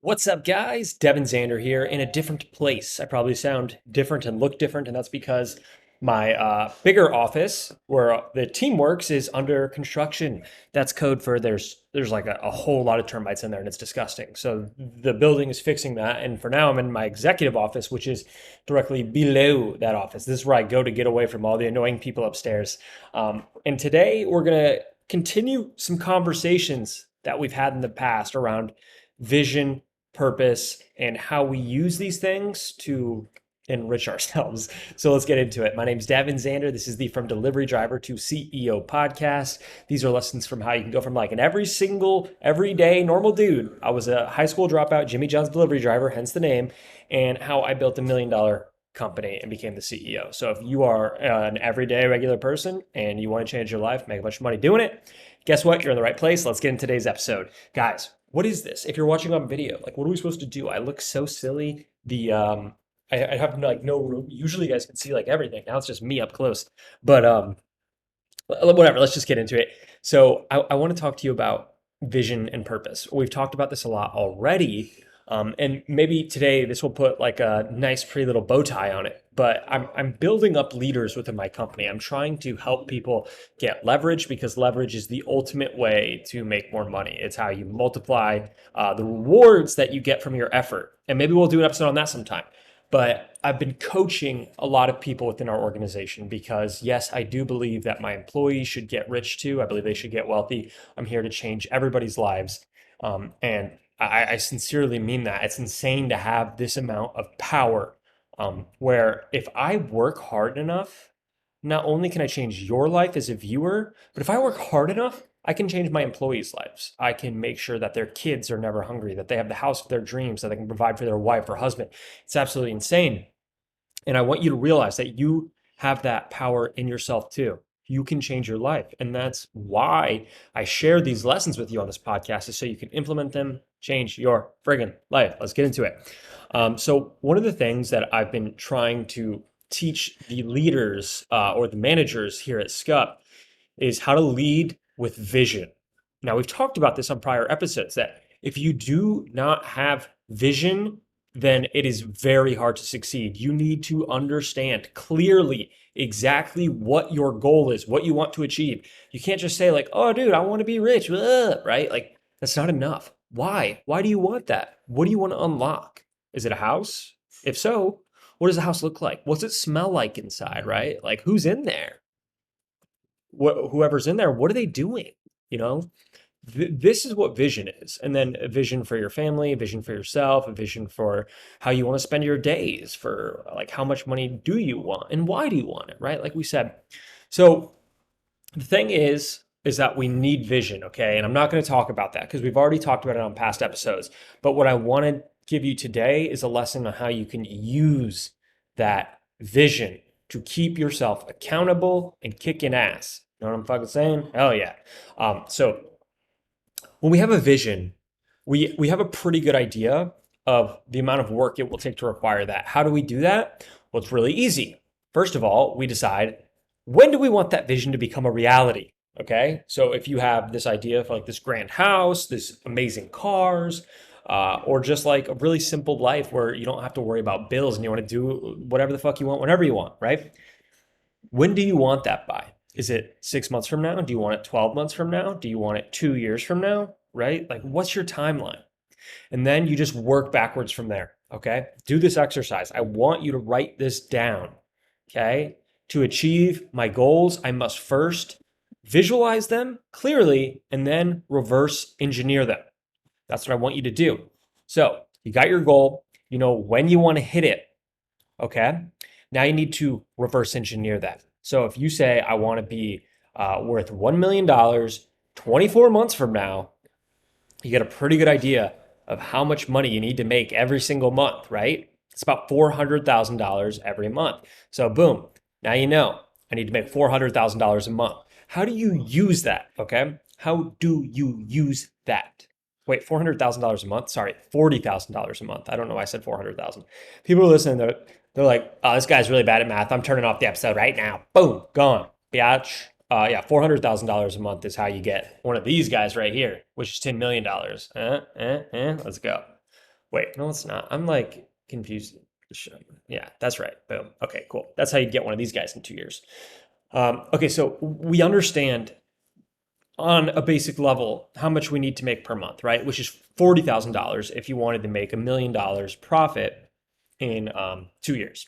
What's up, guys? Devin Zander here in a different place. I probably sound different and look different, and that's because my bigger office where the team works is under construction. That's code for there's like a whole lot of termites in there, and it's disgusting. So the building is fixing that, and for now, I'm in my executive office, which is directly below that office. This is where I go to get away from all the annoying people upstairs. And today, we're gonna continue some conversations that we've had in the past around vision, purpose, and how we use these things to enrich ourselves. So let's get into it. My name is Devin Zander. This is the From Delivery Driver to CEO podcast. These are lessons from how you can go from like an everyday normal dude. I was a high school dropout, Jimmy John's delivery driver, hence the name, and how I built $1 million company and became the CEO. So if you are an everyday regular person and you want to change your life, make a bunch of money doing it, guess what? You're in the right place. Let's get into today's episode. Guys, what is this? If you're watching on video, like what are we supposed to do? I look so silly. I have like no room. Usually you guys can see like everything. Now it's just me up close. But whatever, let's just get into it. So I want to talk to you about vision and purpose. We've talked about this a lot already. And maybe today this will put like a nice, pretty little bow tie on it. But I'm building up leaders within my company. I'm trying to help people get leverage because leverage is the ultimate way to make more money. It's how you multiply the rewards that you get from your effort. And maybe we'll do an episode on that sometime. But I've been coaching a lot of people within our organization because, yes, I do believe that my employees should get rich too. I believe they should get wealthy. I'm here to change everybody's lives. And I sincerely mean that. It's insane to have this amount of power where if I work hard enough, not only can I change your life as a viewer, but if I work hard enough, I can change my employees' lives. I can make sure that their kids are never hungry, that they have the house of their dreams, that they can provide for their wife or husband. It's absolutely insane. And I want you to realize that you have that power in yourself too. You can change your life. And that's why I share these lessons with you on this podcast, is so you can implement them, change your friggin' life. Let's get into it. So, one of the things that I've been trying to teach the leaders or the managers here at SCUP is how to lead with vision. Now, we've talked about this on prior episodes that if you do not have vision, then it is very hard to succeed. You need to understand clearly exactly what your goal is, what you want to achieve. You can't just say, like, oh, dude, I want to be rich, right? Like, that's not enough. Why? Why do you want that? What do you want to unlock? Is it a house? If so, what does the house look like? What's it smell like inside, right? Like, who's in there? Whoever's in there, what are they doing? You know, this is what vision is. And then a vision for your family, a vision for yourself, a vision for how you want to spend your days, for like how much money do you want and why do you want it, right? Like we said. So the thing is that we need vision, okay? And I'm not going to talk about that because we've already talked about it on past episodes. But what I want to give you today is a lesson on how you can use that vision to keep yourself accountable and kicking ass. You know what I'm fucking saying? Hell yeah. So when we have a vision, we have a pretty good idea of the amount of work it will take to acquire that. How do we do that? Well, it's really easy. First of all, we decide, when do we want that vision to become a reality? Okay. So if you have this idea of like this grand house, this amazing cars, or just like a really simple life where you don't have to worry about bills and you want to do whatever the fuck you want whenever you want, right? When do you want that by? Is it 6 months from now? Do you want it 12 months from now? Do you want it 2 years from now? Right? Like, what's your timeline? And then you just work backwards from there. Okay. Do this exercise. I want you to write this down. Okay. To achieve my goals, I must first visualize them clearly and then reverse engineer them. That's what I want you to do. So you got your goal, you know when you want to hit it. Okay. Now you need to reverse engineer that. So if you say, I want to be worth $1 million 24 months from now, you get a pretty good idea of how much money you need to make every single month, right? It's about $400,000 every month. So boom, now you know I need to make $400,000 a month. How do you use that? Okay. How do you use that? Wait, $400,000 a month? Sorry, $40,000 a month. I don't know why I said 400,000. People are listening, they're like, oh, this guy's really bad at math. I'm turning off the episode right now. Boom, gone. Biatch. Yeah, $400,000 a month is how you get one of these guys right here, which is $10 million. Let's go. Wait, no, it's not. I'm like confused. Yeah, that's right. Boom. Okay, cool. That's how you get one of these guys in 2 years. Okay, so we understand on a basic level how much we need to make per month, right? Which is $40,000 if you wanted to make $1 million profit in 2 years.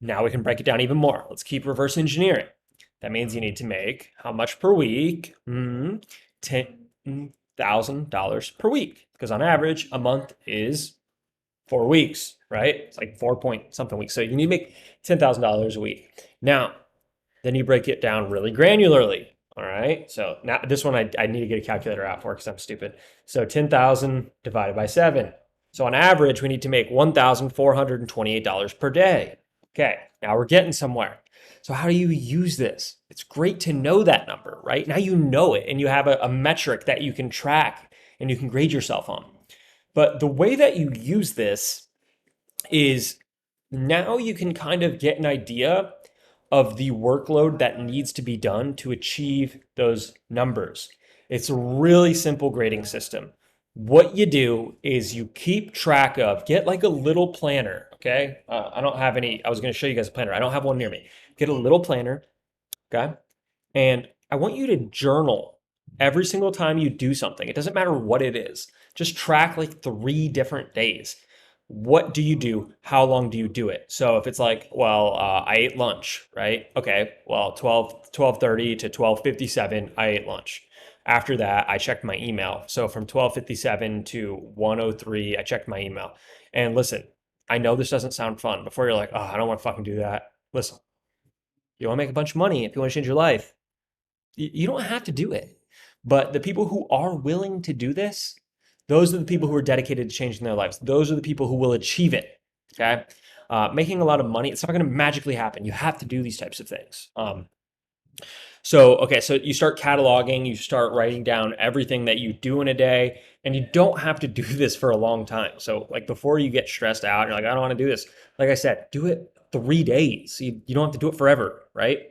Now we can break it down even more. Let's keep reverse engineering. That means you need to make how much per week? $10,000 per week. Because on average, a month is 4 weeks, right? It's like 4 point something weeks. So you need to make $10,000 a week. Now, then you break it down really granularly. All right. So now this one I need to get a calculator out for because I'm stupid. So 10,000 divided by 7. So on average, we need to make $1,428 per day. Okay. Now we're getting somewhere. So how do you use this? It's great to know that number, right? Now you know it and you have a metric that you can track and you can grade yourself on. But the way that you use this is now you can kind of get an idea of the workload that needs to be done to achieve those numbers. It's a really simple grading system. What you do is you keep track of, get like a little planner, okay? I don't have any, I was going to show you guys a planner. I don't have one near me. Get a little planner, okay? And I want you to journal every single time you do something. It doesn't matter what it is. Just track like 3 different days. What do you do? How long do you do it? So if it's like, well, I ate lunch, right? Okay, well, 12:30 to 12:57, I ate lunch. After that, I checked my email. So from 12:57 to 1:03, I checked my email. And listen, I know this doesn't sound fun. Before you're like, oh, I don't want to fucking do that. Listen, you want to make a bunch of money, if you want to change your life, you don't have to do it. But the people who are willing to do this, those are the people who are dedicated to changing their lives. Those are the people who will achieve it. Okay. Making a lot of money, it's not going to magically happen. You have to do these types of things. So you start cataloging, you start writing down everything that you do in a day, and you don't have to do this for a long time. So like before you get stressed out, you're like, I don't want to do this. Like I said, do it 3 days. You don't have to do it forever, right?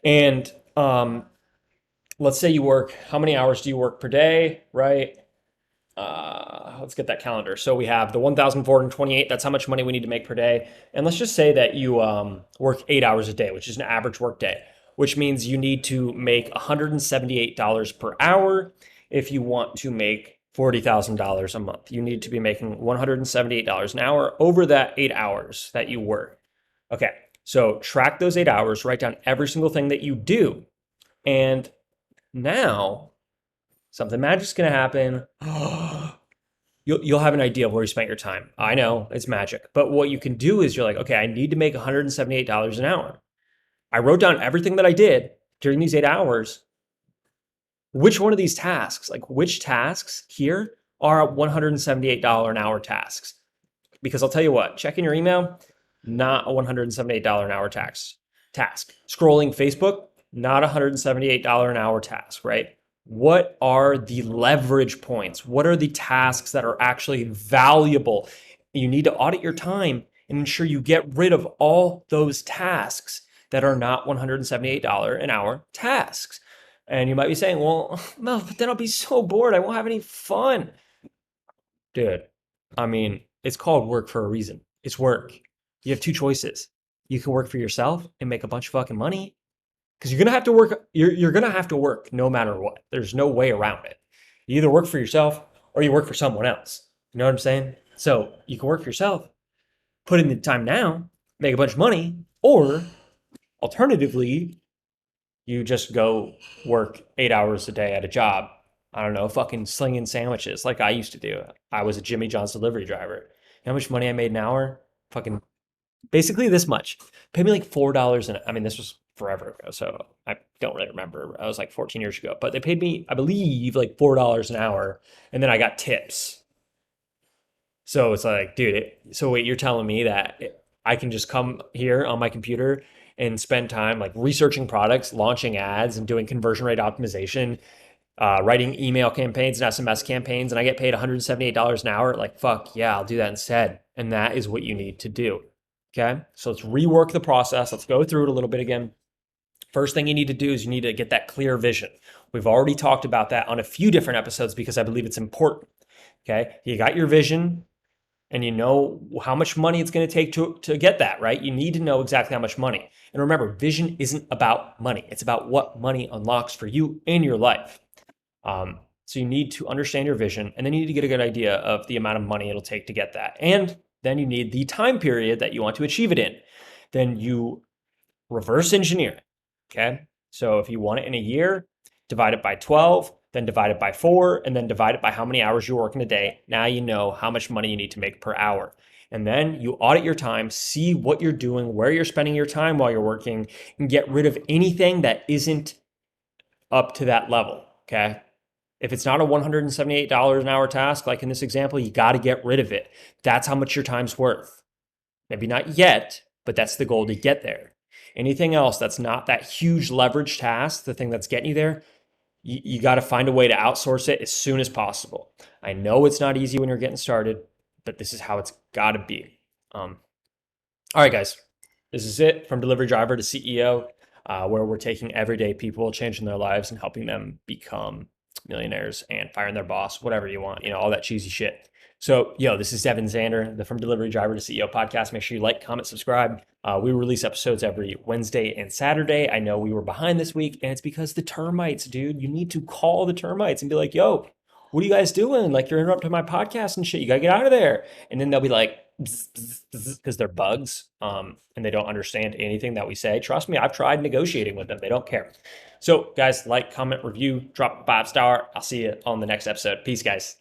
And let's say you work, how many hours do you work per day, right? Let's get that calendar. So we have the 1,428. That's how much money we need to make per day. And let's just say that you work 8 hours a day, which is an average work day, which means you need to make $178 per hour if you want to make $40,000 a month. You need to be making $178 an hour over that 8 hours that you work. Okay, so track those 8 hours, write down every single thing that you do. And now something magic's gonna happen. You'll have an idea of where you spent your time. I know it's magic, but what you can do is you're like, okay, I need to make $178 an hour. I wrote down everything that I did during these 8 hours. Which one of these tasks, like which tasks here are $178 an hour tasks? Because I'll tell you what, checking your email, not a $178 an hour task. Scrolling Facebook, not a $178 an hour task, right? What are the leverage points? What are the tasks that are actually valuable? You need to audit your time and ensure you get rid of all those tasks that are not $178 an hour tasks. And you might be saying, well, no, but then I'll be so bored. I won't have any fun. Dude, I mean, it's called work for a reason. It's work. You have 2 choices. You can work for yourself and make a bunch of fucking money, because you're gonna have to work. You're gonna have to work no matter what. There's no way around it. You either work for yourself or you work for someone else. You know what I'm saying? So you can work for yourself, put in the time now, make a bunch of money, or alternatively, you just go work 8 hours a day at a job. I don't know, fucking slinging sandwiches like I used to do. I was a Jimmy John's delivery driver. You know how much money I made an hour? Fucking basically this much. Paid me like $4 I mean, this was forever ago, so I don't really remember. I was like 14 years ago, but they paid me, I believe, like $4 an hour, and then I got tips. So it's like, dude, so wait, you're telling me that I can just come here on my computer and spend time like researching products, launching ads, and doing conversion rate optimization, writing email campaigns and SMS campaigns, and I get paid $178 an hour? Like, fuck yeah, I'll do that instead. And that is what you need to do. Okay, so let's rework the process. Let's go through it a little bit again. First thing you need to do is you need to get that clear vision. We've already talked about that on a few different episodes because I believe it's important. Okay. You got your vision and you know how much money it's going to take to get that, right? You need to know exactly how much money. And remember, vision isn't about money. It's about what money unlocks for you in your life. So you need to understand your vision, and then you need to get a good idea of the amount of money it'll take to get that. And then you need the time period that you want to achieve it in. Then you reverse engineer it. Okay. So if you want it in a year, divide it by 12, then divide it by 4, and then divide it by how many hours you're working a day. Now you know how much money you need to make per hour. And then you audit your time, see what you're doing, where you're spending your time while you're working, and get rid of anything that isn't up to that level. Okay. If it's not a $178 an hour task, like in this example, you got to get rid of it. That's how much your time's worth. Maybe not yet, but that's the goal to get there. Anything else that's not that huge leverage task, the thing that's getting you there, you got to find a way to outsource it as soon as possible. I know it's not easy when you're getting started, but this is how it's got to be. All right, guys, this is it from delivery driver to CEO, where we're taking everyday people, changing their lives and helping them become millionaires and firing their boss, whatever you want, all that cheesy shit. So, this is Devin Zander, the From Delivery Driver to CEO podcast. Make sure you like, comment, subscribe. We release episodes every Wednesday and Saturday. I know we were behind this week, and it's because the termites, dude. You need to call the termites and be like, yo, what are you guys doing? Like, you're interrupting my podcast and shit. You got to get out of there. And then they'll be like, because they're bugs, and they don't understand anything that we say. Trust me, I've tried negotiating with them. They don't care. So, guys, like, comment, review, drop a 5-star. I'll see you on the next episode. Peace, guys.